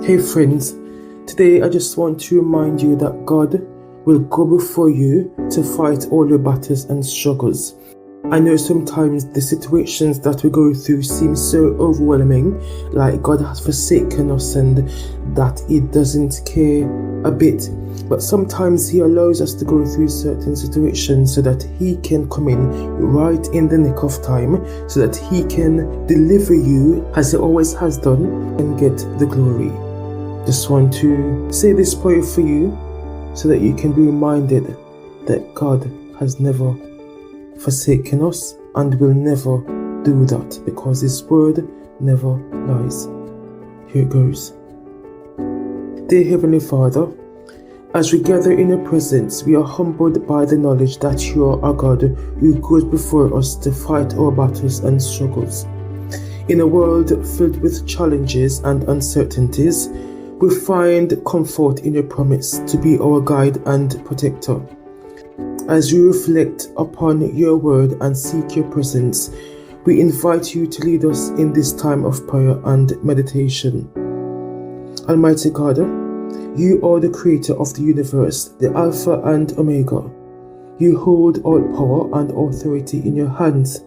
Hey friends, today I just want to remind you that God will go before you to fight all your battles and struggles. I know sometimes the situations that we go through seem so overwhelming, like God has forsaken us and that He doesn't care a bit. But sometimes He allows us to go through certain situations so that He can come in right in the nick of time, so that He can deliver you as He always has done and get the glory. Just want to say this prayer for you so that you can be reminded that God has never forsaken us and will never do that, because His word never lies. Here it goes. Dear Heavenly Father, as we gather in your presence, we are humbled by the knowledge that you are a God who goes before us to fight our battles and struggles. In a world filled with challenges and uncertainties, we find comfort in your promise to be our guide and protector. As we reflect upon your word and seek your presence, we invite you to lead us in this time of prayer and meditation. Almighty God, you are the creator of the universe, the Alpha and Omega. You hold all power and authority in your hands.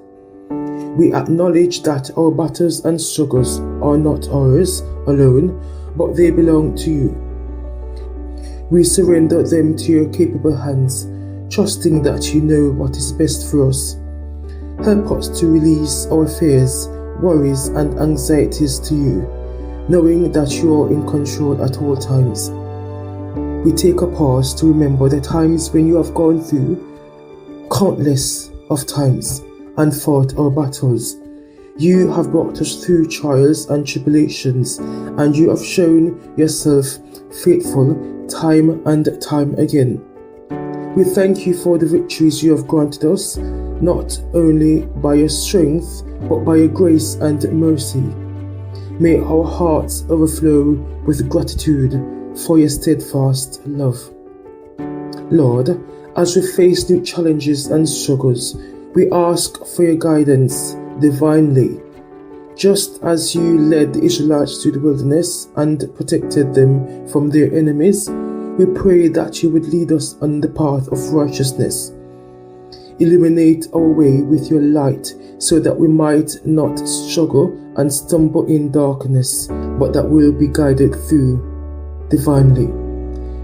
We acknowledge that our battles and struggles are not ours alone, but they belong to you. We surrender them to your capable hands, trusting that you know what is best for us. Help us to release our fears, worries, and anxieties to you, knowing that you are in control at all times. We take a pause to remember the times when you have gone through countless of times and fought our battles. You have brought us through trials and tribulations, and you have shown yourself faithful time and time again. We thank you for the victories you have granted us, not only by your strength, but by your grace and mercy. May our hearts overflow with gratitude for your steadfast love. Lord, as we face new challenges and struggles, we ask for your guidance divinely. Just as you led the Israelites through the wilderness and protected them from their enemies, we pray that you would lead us on the path of righteousness. Illuminate our way with your light so that we might not struggle and stumble in darkness, but that we will be guided through divinely.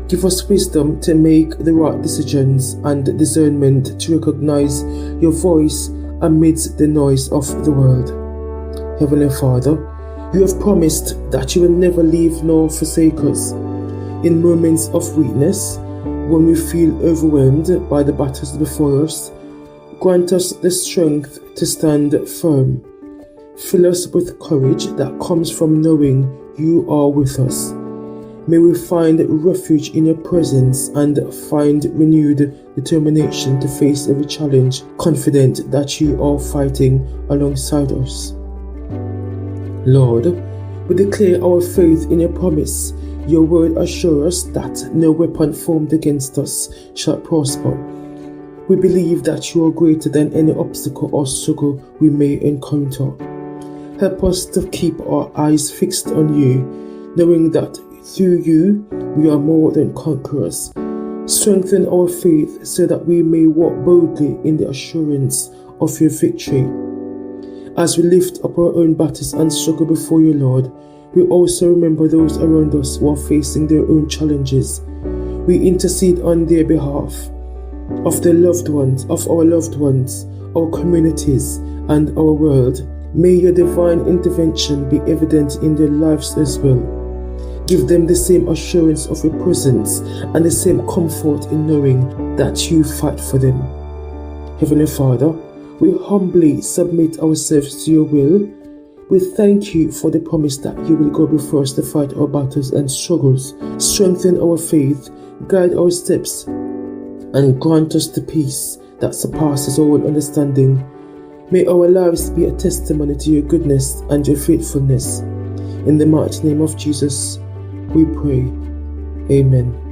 Give us wisdom to make the right decisions and discernment to recognize your voice amidst the noise of the world. Heavenly Father, you have promised that you will never leave nor forsake us. In moments of weakness, when we feel overwhelmed by the battles before us, grant us the strength to stand firm. Fill us with courage that comes from knowing you are with us. May we find refuge in your presence and find renewed determination to face every challenge, confident that you are fighting alongside us. Lord, we declare our faith in your promise. Your word assures us that no weapon formed against us shall prosper. We believe that you are greater than any obstacle or struggle we may encounter. Help us to keep our eyes fixed on you, knowing that through you we are more than conquerors. Strengthen our faith so that we may walk boldly in the assurance of your victory. As we lift up our own battles and struggle before you, Lord, we also remember those around us who are facing their own challenges. We intercede on their behalf, of their loved ones, of our loved ones, our communities, and our world. May your divine intervention be evident in their lives as well. Give them the same assurance of your presence and the same comfort in knowing that you fight for them. Heavenly Father, we humbly submit ourselves to your will. We thank you for the promise that you will go before us to fight our battles and struggles, strengthen our faith, guide our steps, and grant us the peace that surpasses all understanding. May our lives be a testimony to your goodness and your faithfulness. In the mighty name of Jesus, we pray. Amen.